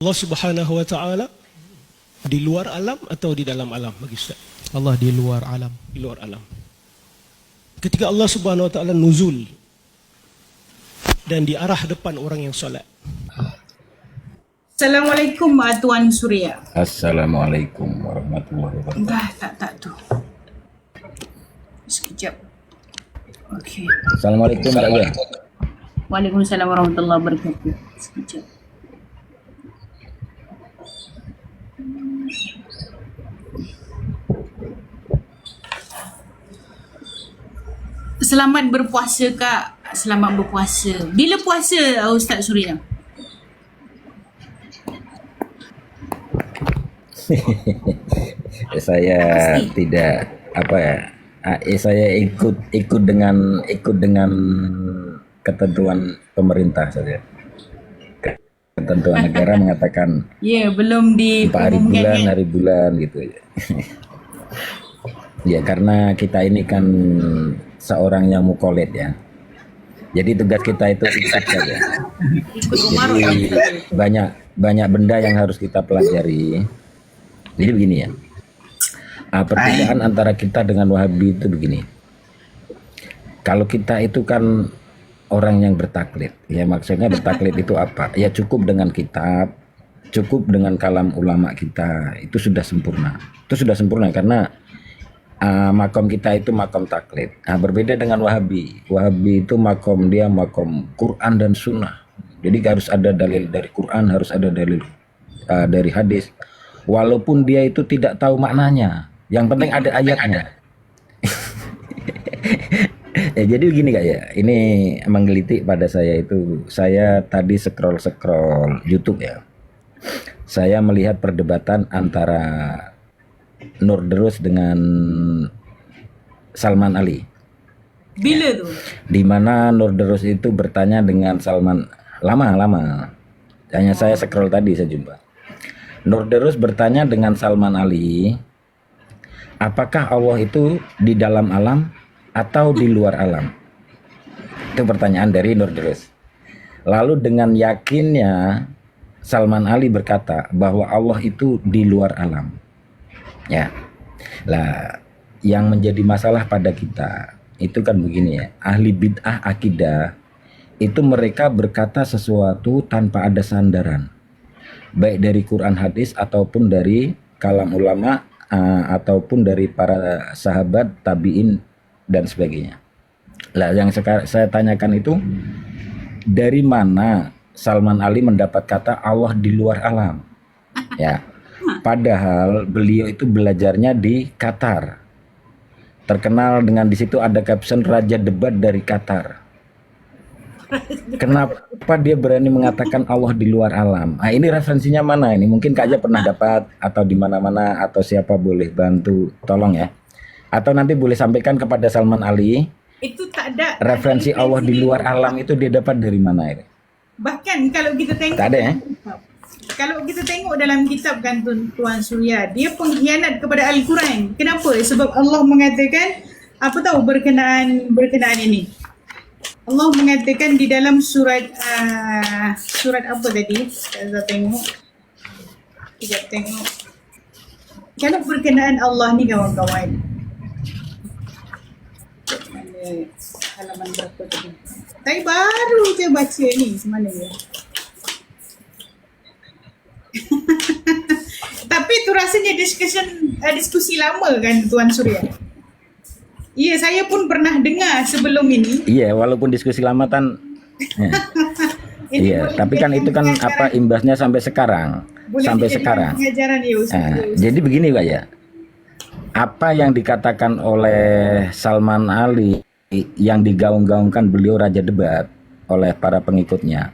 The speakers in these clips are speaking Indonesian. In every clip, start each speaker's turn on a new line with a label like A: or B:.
A: Allah Subhanahu wa taala di luar alam atau di dalam alam bagi Ustaz?
B: Allah di luar alam.
A: Di luar alam. Ketika Allah Subhanahu wa taala nuzul dan di arah depan orang yang solat.
C: Assalamualaikum Tuan Surya.
D: Assalamualaikum warahmatullahi wabarakatuh.
C: Tak tu. Sekejap. Okey.
D: Assalamualaikum Kak Aya.
C: Waalaikumsalam warahmatullahi wabarakatuh. Sekejap. Selamat berpuasa Kak. Selamat berpuasa. Bila puasa Ustaz Surya?
D: Saya
C: Pasti.
D: tidak apa ya. Saya ikut dengan ketentuan pemerintah saja. Ketentuan negara mengatakan
C: Ya, belum
D: 4 hari
C: diumumkan
D: bulan,
C: kan?
D: hari bulan gitu ya. Ya karena kita ini kan seorang yang mukolet ya. Jadi tugas kita itu ikut saja.
C: Ikut Umar.
D: Jadi banyak benda yang harus kita pelajari. Jadi begini ya. Perbedaan antara kita dengan Wahabi itu begini. Kalau kita itu kan orang yang bertaklid. Ya maksudnya bertaklid itu apa? Ya cukup dengan kitab, cukup dengan kalam ulama kita. Itu sudah sempurna. Itu sudah sempurna karena makom kita itu makom taklid. Berbeda dengan Wahabi. Wahabi itu makom dia makom Quran dan Sunnah. Jadi harus ada dalil dari Quran, harus ada dalil dari hadis. Walaupun dia itu tidak tahu maknanya, yang penting ada ayatnya. Ya, jadi begini Kak ya, ini menggelitik pada saya itu. Saya tadi scroll YouTube ya. Saya melihat perdebatan antara Nur Derus dengan Salman Ali.
C: Bila tu?
D: Di mana Nur Derus itu bertanya dengan Salman lama. Hanya saya scroll tadi saya jumpa. Nur Derus bertanya dengan Salman Ali, apakah Allah itu di dalam alam atau di luar alam? Itu pertanyaan dari Nur Derus. Lalu dengan yakinnya Salman Ali berkata bahwa Allah itu di luar alam. Ya, lah yang menjadi masalah pada kita itu kan begini ya, ahli bid'ah akidah itu mereka berkata sesuatu tanpa ada sandaran, baik dari Quran hadis ataupun dari kalam ulama ataupun dari para sahabat tabiin dan sebagainya. Lah yang sekarang saya tanyakan itu dari mana Salman Ali mendapat kata Allah di luar alam? Ya. Padahal beliau itu belajarnya di Qatar. Terkenal dengan di situ ada caption Raja Debat dari Qatar. Kenapa dia berani mengatakan Allah di luar alam? Ini referensinya mana ini? Mungkin Kak Aja pernah dapat atau di mana-mana atau siapa boleh bantu tolong ya. Atau nanti boleh sampaikan kepada Salman Ali.
C: Itu tak ada.
D: Referensi Allah di luar alam itu dia dapat dari mana ini?
C: Bahkan kalau kita tengok.
D: Tak ada ya?
C: Kalau kita tengok dalam kitab kan Tuan Surya, dia pengkhianat kepada Al-Quran. Kenapa? Sebab Allah mengatakan, apa tahu berkenaan ini. Allah mengatakan di dalam surat apa tadi? Saya tengok. Sekejap tengok. Kalau berkenaan Allah ni kawan-kawan. Mana halaman berapa tadi? Saya baru je baca ni. Semana dia? Tapi tu rasanya diskusi lama kan Tuan Surya. Ya, saya pun pernah dengar sebelum ini.
D: Iya, walaupun diskusi lama kan. Iya, tapi kan itu kan apa imbasnya sampai sekarang. Sampai sekarang.
C: Pengajaran ya Ustaz.
D: Jadi begini Pak ya. Apa yang dikatakan oleh Salman Ali yang digaung-gaungkan beliau Raja Debat oleh para pengikutnya,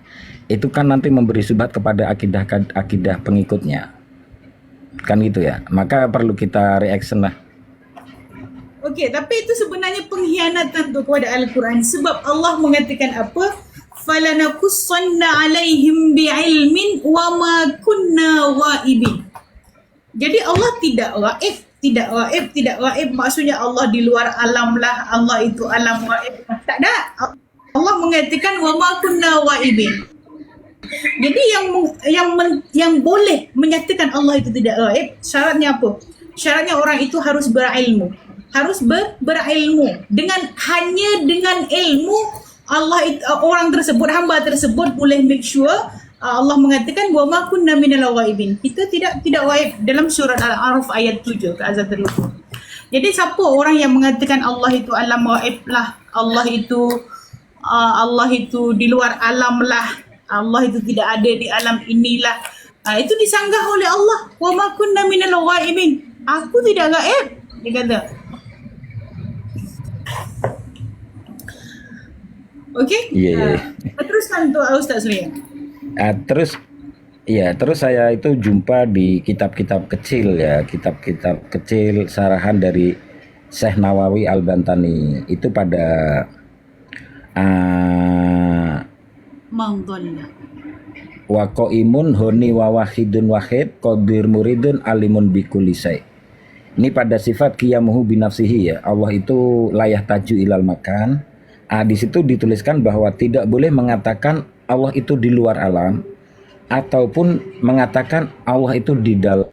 D: itu kan nanti memberi subhat kepada akidah pengikutnya. Kan gitu ya. Maka perlu kita reaction lah.
C: Okey, tapi itu sebenarnya pengkhianatan tu kepada Al-Quran. Sebab Allah mengatakan apa? Falanakussanna alaihim bi'ilmin wa ma kunna wa'ibin. Jadi Allah tidak gaib. Maksudnya Allah di luar alam lah. Allah itu alam gaib. Tak ada. Allah mengatakan wa ma kunna wa'ibin. Jadi yang boleh menyatakan Allah itu tidak gaib, syaratnya apa? Syaratnya orang itu harus berilmu. Harus berilmu. Hanya dengan ilmu Allah itu, orang tersebut, hamba tersebut boleh make sure Allah mengatakan wa ma kunna minal ghaibin. Kita tidak gaib dalam surat Al-A'raf ayat 7 ke azab terlupa. Jadi siapa orang yang mengatakan Allah itu alam gaib lah, Allah itu di luar alam lah, Allah itu tidak ada di alam inilah, itu disanggah oleh Allah. Wa ma kunna minal ghaibin. Aku tidak gaib, dia kata. Okey?
D: Iya.
C: Teruskan untuk Ustaz Surya.
D: Terus saya itu jumpa di kitab-kitab kecil ya, kitab-kitab kecil sarahan dari Syekh Nawawi Al-Bantani itu pada
C: Mangdalla.
D: wa qaimun honi wa wahidun wahid qadir muridun alimun bikulli syai'. Ini pada sifat qiyamuhu binafsihi ya. Allah itu layah taju ilal makan. Di situ dituliskan bahwa tidak boleh mengatakan Allah itu di luar alam ataupun mengatakan Allah itu di dalam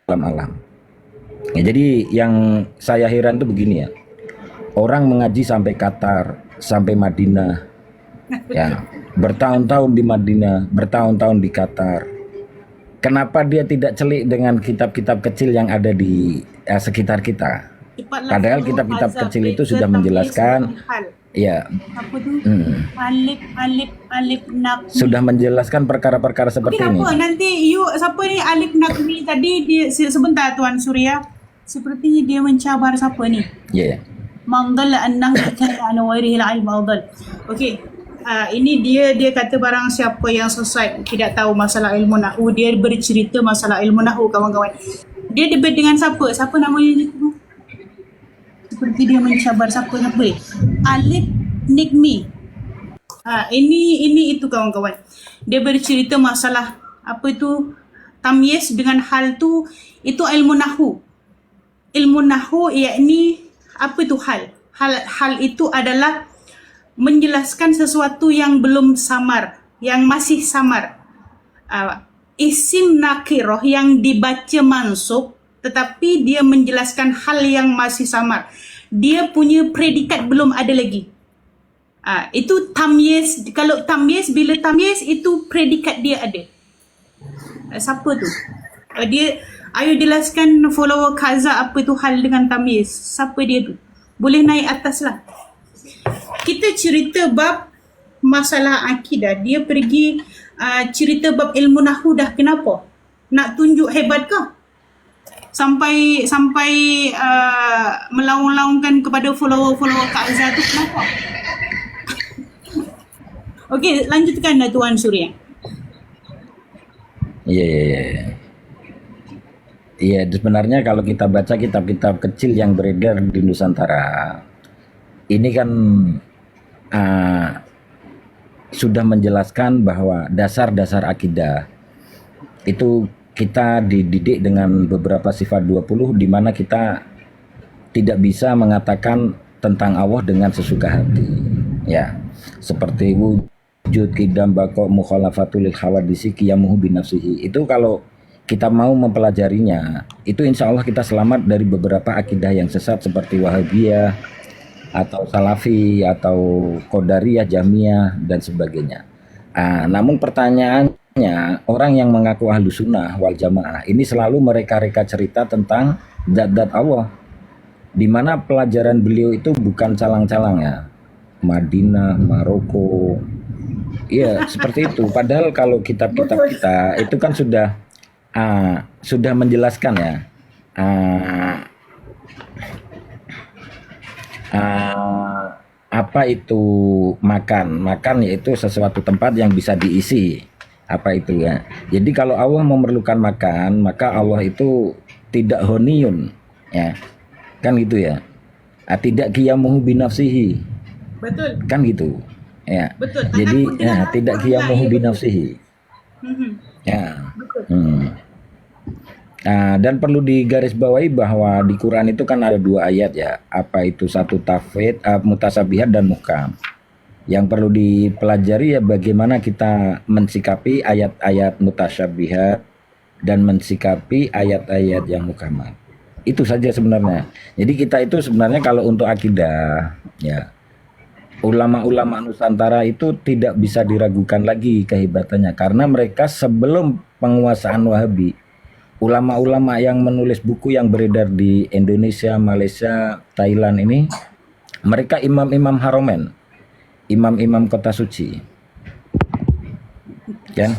D: alam. Ya, jadi yang saya heran itu begini ya. Orang mengaji sampai Qatar, sampai Madinah. Ya, bertahun-tahun di Madinah, bertahun-tahun di Qatar. Kenapa dia tidak celik dengan kitab-kitab kecil yang ada di sekitar kita? Padahal kitab-kitab kecil itu sudah menjelaskan, ya,
C: apa tu? Alif nak.
D: sudah menjelaskan perkara-perkara seperti ini.
C: Apa nanti siapa ni Alif Nakmi tadi dia sebentar Tuan Surya. Sepertinya dia mencabar siapa ni?
D: Ya.
C: Mangdalla annah kana an wairihi al-ilm afdal. Okey. Ini dia kata barang siapa yang sesat tidak tahu masalah ilmu nahwu, dia bercerita masalah ilmu nahwu kawan-kawan. Dia debat dengan siapa? Siapa namanya tu? Seperti dia mencabar siapa ni? Alif Nikmi. Ini itu kawan-kawan. Dia bercerita masalah apa itu tamyiz dengan hal tu, itu ilmu nahwu. Ilmu nahwu yakni apa itu hal? Hal itu adalah menjelaskan sesuatu yang belum samar, yang masih samar. Isim nakiroh yang dibaca mansub tetapi dia menjelaskan hal yang masih samar. Dia punya predikat belum ada lagi. Itu tamyiz. Kalau tamyiz, bila tamyiz itu predikat dia ada. Siapa tu? Ayo jelaskan follower Kaza apa tu hal dengan tamyiz. Siapa dia tu? Boleh naik atas lah. Kita cerita bab masalah akidah, dia pergi cerita bab ilmu nahwu dah. Kenapa? Nak tunjuk hebat ke? Sampai melaung-laungkan kepada follower Kak Azhar tu, kenapa? Okey, lanjutkan dah Tuan Surya.
D: Iya, sebenarnya kalau kita baca kitab-kitab kecil yang beredar di Nusantara, ini kan sudah menjelaskan bahwa dasar-dasar akidah itu kita dididik dengan beberapa sifat 20 di mana kita tidak bisa mengatakan tentang Allah dengan sesuka hati. Ya, seperti wujud, qidam, baqa, mukhalafatul lil hawadisi, qiyamuhu binafsihi. Itu kalau kita mau mempelajarinya, itu insya Allah kita selamat dari beberapa akidah yang sesat seperti Wahabiyah atau Salafi atau Qadariyah, Jamiyah dan sebagainya. Namun pertanyaannya, orang yang mengaku ahlu sunnah wal jamaah ini selalu mereka-reka cerita tentang zat-zat Allah, di mana pelajaran beliau itu bukan calang-calang ya, Madinah, Maroko, iya seperti itu. Padahal kalau kitab-kitab kita itu kan sudah menjelaskan ya, apa itu makan yaitu sesuatu tempat yang bisa diisi, apa itu ya. Jadi kalau Allah memerlukan makan, maka Allah itu tidak honiyun ya, kan gitu ya. Tidak qiyamuhu binafsihi,
C: Betul.
D: kan gitu ya.
C: Betul.
D: Jadi ya, tidak qiyamuhu binafsihi ya.
C: Betul.
D: Dan perlu digarisbawahi bahwa di Quran itu kan ada 2 ayat ya, apa itu, satu tafwid, mutasabihat dan muhkam. Yang perlu dipelajari ya bagaimana kita mensikapi ayat-ayat mutasyabihat dan mensikapi ayat-ayat yang muhkamat. Itu saja sebenarnya. Jadi kita itu sebenarnya kalau untuk akidah, ya ulama-ulama Nusantara itu tidak bisa diragukan lagi kehebatannya karena mereka sebelum penguasaan Wahabi, ulama-ulama yang menulis buku yang beredar di Indonesia, Malaysia, Thailand ini, mereka imam-imam haromen, imam-imam kota suci, kan?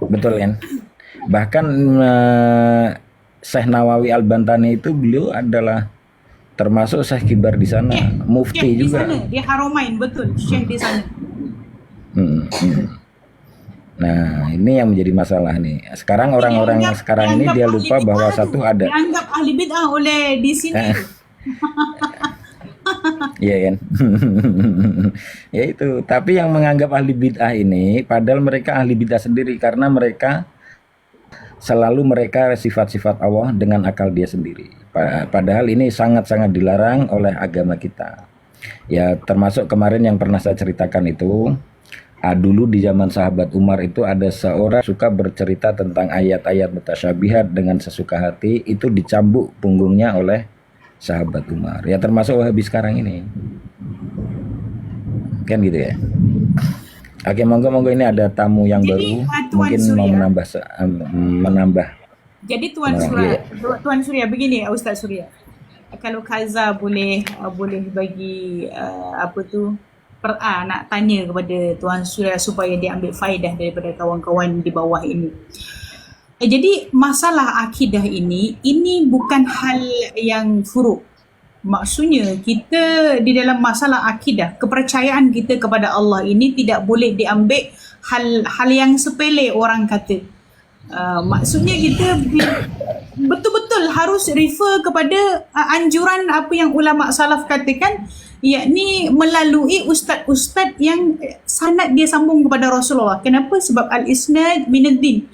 D: Betul kan? Bahkan Syekh Nawawi Al-Bantani itu beliau adalah termasuk Syekh kibar di sana, mufti
C: Syekh
D: juga.
C: di sana, dia Haramain, betul, Syekh di sana.
D: Nah, ini yang menjadi masalah nih. Sekarang orang-orang yang sekarang ini dia lupa bahwa satu ada.
C: Dianggap ahli bid'ah oleh di sini.
D: Iya kan? Ya itu. Tapi yang menganggap ahli bid'ah ini, padahal mereka ahli bid'ah sendiri karena mereka selalu sifat-sifat Allah dengan akal dia sendiri. Padahal ini sangat-sangat dilarang oleh agama kita. Ya termasuk kemarin yang pernah saya ceritakan itu. Dulu di zaman sahabat Umar itu ada seorang suka bercerita tentang ayat-ayat mutasyabihat dengan sesuka hati, itu dicambuk punggungnya oleh sahabat Umar. Ya termasuk Wahabi sekarang ini. Kan gitu ya. Oke, monggo ini ada tamu yang
C: Jadi,
D: baru, mungkin mau menambah.
C: Jadi Tuan Surya begini, Ustaz Surya. Kalau Kaza boleh bagi nak tanya kepada Tuan Surya supaya dia ambil faedah daripada kawan-kawan di bawah ini. Jadi masalah akidah ini bukan hal yang furuk. Maksudnya kita di dalam masalah akidah, kepercayaan kita kepada Allah ini tidak boleh diambil hal yang sepele orang kata. Maksudnya kita betul-betul harus refer kepada anjuran apa yang ulama salaf katakan, yakni melalui ustaz-ustaz yang sanad dia sambung kepada Rasulullah. Kenapa? Sebab al-isnad minaddin.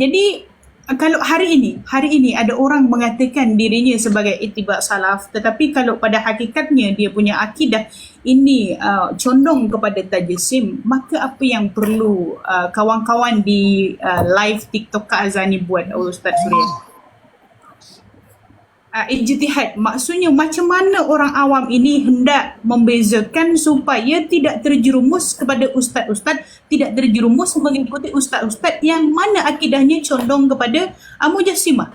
C: Jadi kalau hari ini ada orang mengatakan dirinya sebagai ittiba' salaf, tetapi kalau pada hakikatnya dia punya akidah ini condong kepada tajsim, maka apa yang perlu kawan-kawan di live TikTok Kak Azani buat, Ustaz Surya? Ijtihad, maksudnya macam mana orang awam ini hendak membezakan supaya tidak terjerumus kepada ustaz-ustaz, tidak terjerumus mengikuti ustaz-ustaz yang mana akidahnya condong kepada mujassimah.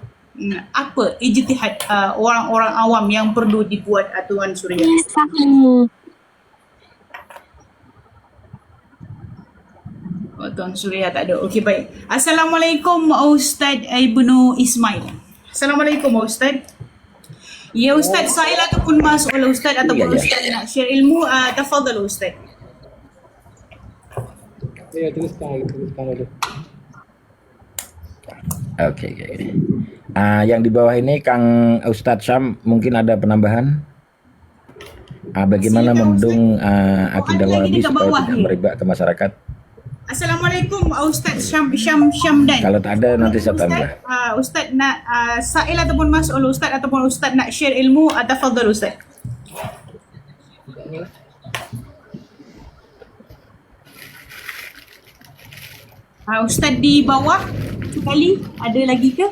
C: Apa ijtihad orang-orang awam yang perlu dibuat, Tuan Surya? Tuan Surya tak ada. Okey, baik. Assalamualaikum Ustaz Ibnu Ismail. Assalamualaikum Ustaz. Ya Ustaz, Sail ataupun Mas'ul Ustaz ataupun Ustaz nak share ilmu, tafadhal Ustaz.
A: Ya, teruskan dulu.
D: Oke. Yang di bawah ini Kang Ustadz Syam mungkin ada penambahan? Bagaimana membendung akidah Wahabi supaya tidak merebak ke masyarakat?
C: Assalamualaikum Ustaz Syamdan.
D: Kalau tak ada nanti saya tambah.
C: Ustaz nak Sail ataupun Mas'ul Ustaz ataupun Ustaz nak share ilmu, tafadhal Ustaz. Ustaz di bawah sekali, ada lagi ke?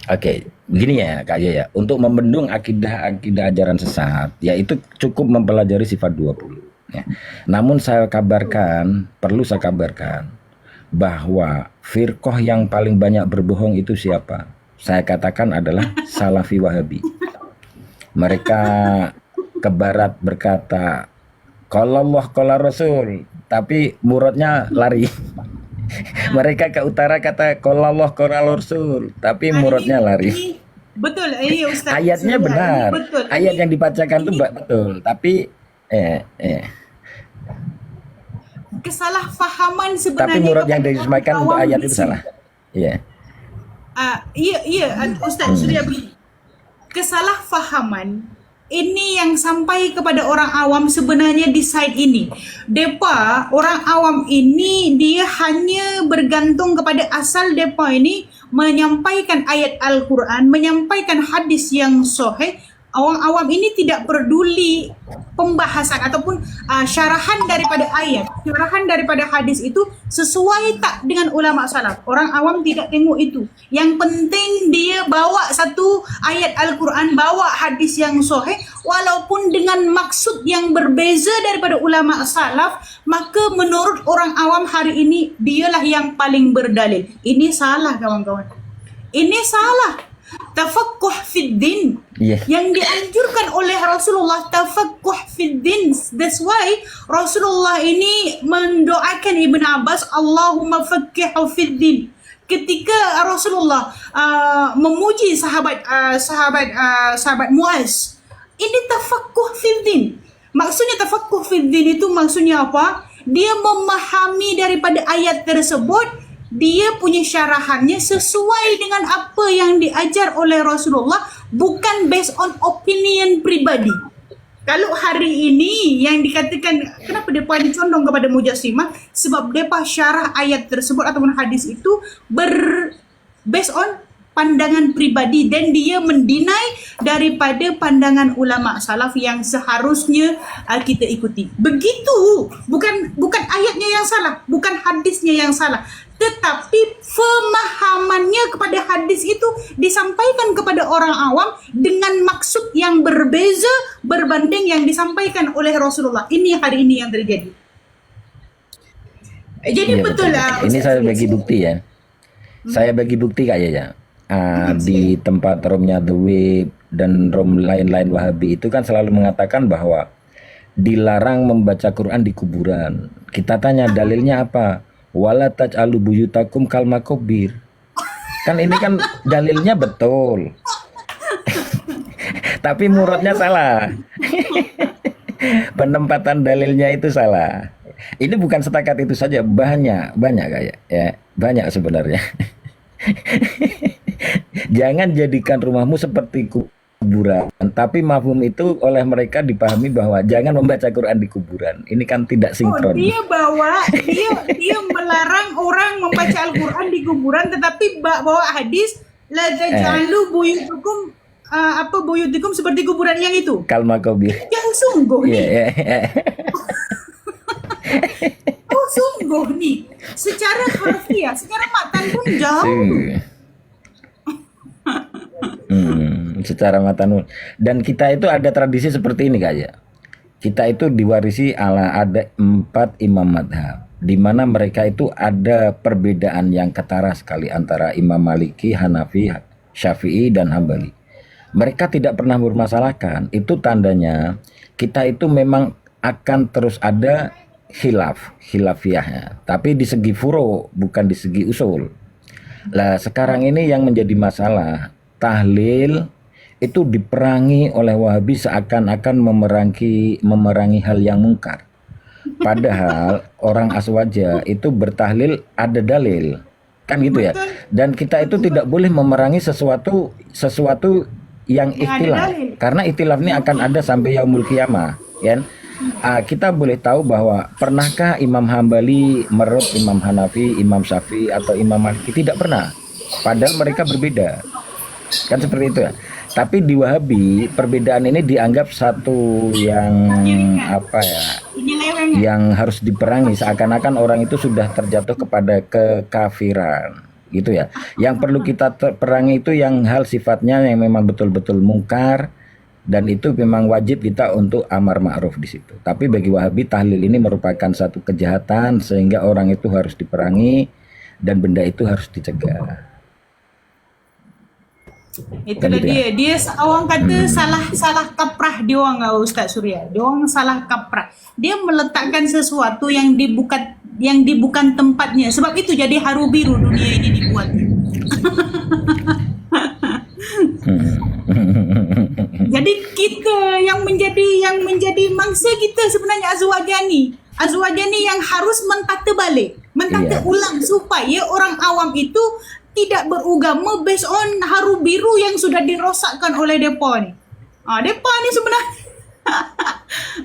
D: Oke, begini ya Kak Yaya, untuk membendung akidah ajaran sesat, ya itu cukup mempelajari sifat 20. Ya. Namun perlu saya kabarkan bahwa firqah yang paling banyak berbohong itu siapa? Saya katakan adalah Salafi Wahabi. Mereka ke barat berkata qala Allah qala Rasul, tapi muradnya lari. Mereka ke utara kata qala Allah qala Rasul, tapi muradnya lari.
C: Betul, ini Ustaz.
D: Ayatnya benar.
C: Betul.
D: Ayat yang dibacakan itu betul, tapi
C: kesalahfahaman sebenarnya.
D: Tapi murad yang disampaikan untuk ayat itu salah. Iya.
C: Iya, Ustaz Surya begini. Kesalahfahaman ini yang sampai kepada orang awam sebenarnya di side ini. Depa, orang awam ini dia hanya bergantung kepada asal depa ini menyampaikan ayat Al-Quran, menyampaikan hadis yang sahih, awam-awam ini tidak peduli pembahasan ataupun syarahan daripada ayat, syarahan daripada hadis itu sesuai tak dengan ulama salaf. Orang awam tidak tengok itu. Yang penting dia bawa satu ayat Al-Quran, bawa hadis yang sahih, walaupun dengan maksud yang berbeza daripada ulama salaf, maka menurut orang awam hari ini dialah yang paling berdalil. Ini salah kawan-kawan. Ini salah. Tafaqquh fid din. Yang dianjurkan oleh Rasulullah, tafaqquh fid din. That's why Rasulullah ini mendoakan Ibn Abbas, Allahumma faqihhu fid din. Ketika Rasulullah memuji sahabat Muaz, ini tafaqquh fid din. Maksudnya tafaqquh fid din itu maksudnya apa? Dia memahami daripada ayat tersebut, dia punya syarahannya sesuai dengan apa yang diajar oleh Rasulullah, bukan based on opinion pribadi. Kalau hari ini yang dikatakan kenapa mereka dicondong kepada Mujassimah, sebab mereka syarah ayat tersebut ataupun hadis itu based on pandangan pribadi, dan dia mendinai daripada pandangan ulama salaf yang seharusnya kita ikuti. Begitu, bukan ayatnya yang salah, bukan hadisnya yang salah, tetapi pemahamannya kepada hadis itu disampaikan kepada orang awam dengan maksud yang berbeza berbanding yang disampaikan oleh Rasulullah. Ini hari ini yang terjadi. Jadi
D: Iya,
C: betul lah.
D: Ini saya bagi bukti ya. Saya bagi bukti kayaknya. Di tempat romnya The Web dan rom lain-lain Wahabi itu kan selalu mengatakan bahwa dilarang membaca Quran di kuburan. Kita tanya dalilnya apa? Wala taj'alu buyutakum kal makobir. Kan ini kan dalilnya betul. Tapi muradnya salah. Penempatan dalilnya itu salah. Ini bukan setakat itu saja, banyak kayak ya, banyak sebenarnya. Jangan jadikan rumahmu seperti kuburan. Tapi mafhum itu oleh mereka dipahami bahwa jangan membaca Quran di kuburan. Ini kan tidak sinkron.
C: Dia melarang orang membaca Al-Quran di kuburan, tetapi bawa hadis la taj'alu buyutakum buyutikum seperti kuburan yang itu.
D: Kalma kobir.
C: Yang sungguh nih. Oh sungguh nih. Secara harfiah, secara matan pun jauh.
D: Secara matan. Dan kita itu ada tradisi seperti ini kayak. Kita itu diwarisi ada 4 imam madhab, di mana mereka itu ada perbedaan yang ketara sekali antara Imam Maliki, Hanafi, Syafi'i dan Hambali. Mereka tidak pernah bermasalahkan. Itu tandanya kita itu memang akan terus ada khilafiyahnya, tapi di segi furo bukan di segi usul. Lah sekarang ini yang menjadi masalah, tahlil itu diperangi oleh Wahabi seakan-akan memerangi hal yang mungkar. Padahal orang aswaja itu bertahlil ada dalil, kan gitu ya. Dan kita itu tidak boleh memerangi sesuatu yang ikhtilaf, karena ikhtilaf ini akan ada sampai yaumul qiyamah, kan? Kita boleh tahu bahwa pernahkah Imam Hambali merut Imam Hanafi, Imam Syafi'i atau Imam Maliki? Tidak pernah. Padahal mereka berbeda, kan seperti itu ya. Tapi di Wahabi perbedaan ini dianggap satu yang yang harus diperangi, seakan-akan orang itu sudah terjatuh kepada kekafiran, gitu ya. Yang perlu kita perangi itu yang hal sifatnya yang memang betul-betul mungkar, dan itu memang wajib kita untuk amar ma'ruf di situ. Tapi bagi Wahabi tahlil ini merupakan satu kejahatan sehingga orang itu harus diperangi dan benda itu harus dicegah.
C: Itulah dia orang kata salah kaprah dia orang Ustaz Surya. Dia orang salah kaprah. Dia meletakkan sesuatu yang bukan tempatnya. Sebab itu jadi haru biru dunia ini dibuat. Jadi kita yang menjadi mangsa kita sebenarnya azwajani yang harus mentata balik, ulang supaya orang awam itu tidak beragama based on haru biru yang sudah dirosakkan oleh depa ni. Depa ni sebenarnya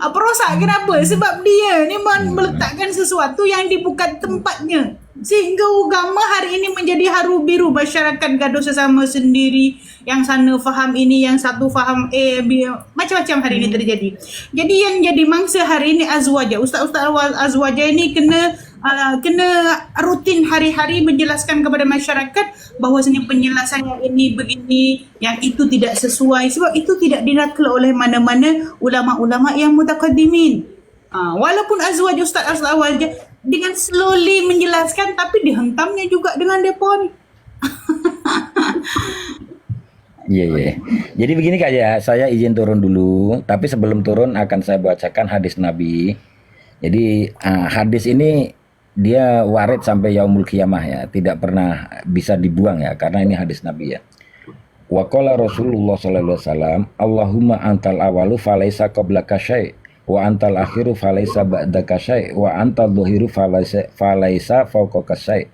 C: apa rosak kenapa? Sebab dia ni meletakkan sesuatu yang bukan tempatnya. Sehingga agama hari ini menjadi haru biru, masyarakat gaduh sesama sendiri, yang sana faham ini, yang satu faham macam-macam hari ini terjadi. Jadi yang jadi mangsa hari ini azwaja, ustaz-ustaz azwaja ini kena rutin hari-hari menjelaskan kepada masyarakat bahwasanya penjelasannya ini begini, yang itu tidak sesuai, sebab itu tidak dinakal oleh mana-mana ulama-ulama yang mutaqaddimin. Walaupun ustaz azwaja dengan slowly menjelaskan, tapi dihentamnya juga dengan depa ni.
D: Iya, iya. Jadi begini Kak ya, saya izin turun dulu, tapi sebelum turun akan saya bacakan hadis Nabi. Jadi hadis ini dia warid sampai yaumul qiyamah ya, tidak pernah bisa dibuang ya, karena ini hadis Nabi ya. Wa qala Rasulullah sallallahu alaihi wasallam, Allahumma antal awalu falaisa qablaka syai' wa antal akhiru falaisa ba'daka syai' wa antal dhahiru falaisa fawqaka syai'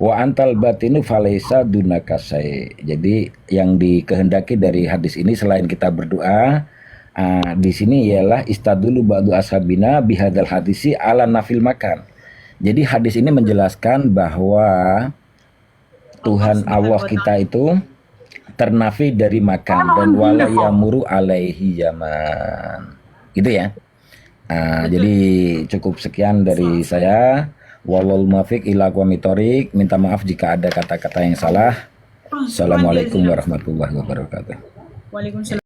D: wa antal batinu falaisa dunaka syai'. Jadi yang dikehendaki dari hadis ini selain kita berdoa, di sini ialah istadulu ba'du ashabina bihadzal hadisi ala nafil makan. Jadi hadis ini menjelaskan bahwa Tuhan Allah kita itu ternafi dari makan dan wala yamuru alaihi zaman. Gitu ya. Jadi cukup sekian dari saya. Wallahul muwaffiq ila aqwamit thoriq. Minta maaf jika ada kata-kata yang salah. Assalamualaikum warahmatullahi wabarakatuh.
C: Waalaikumsalam.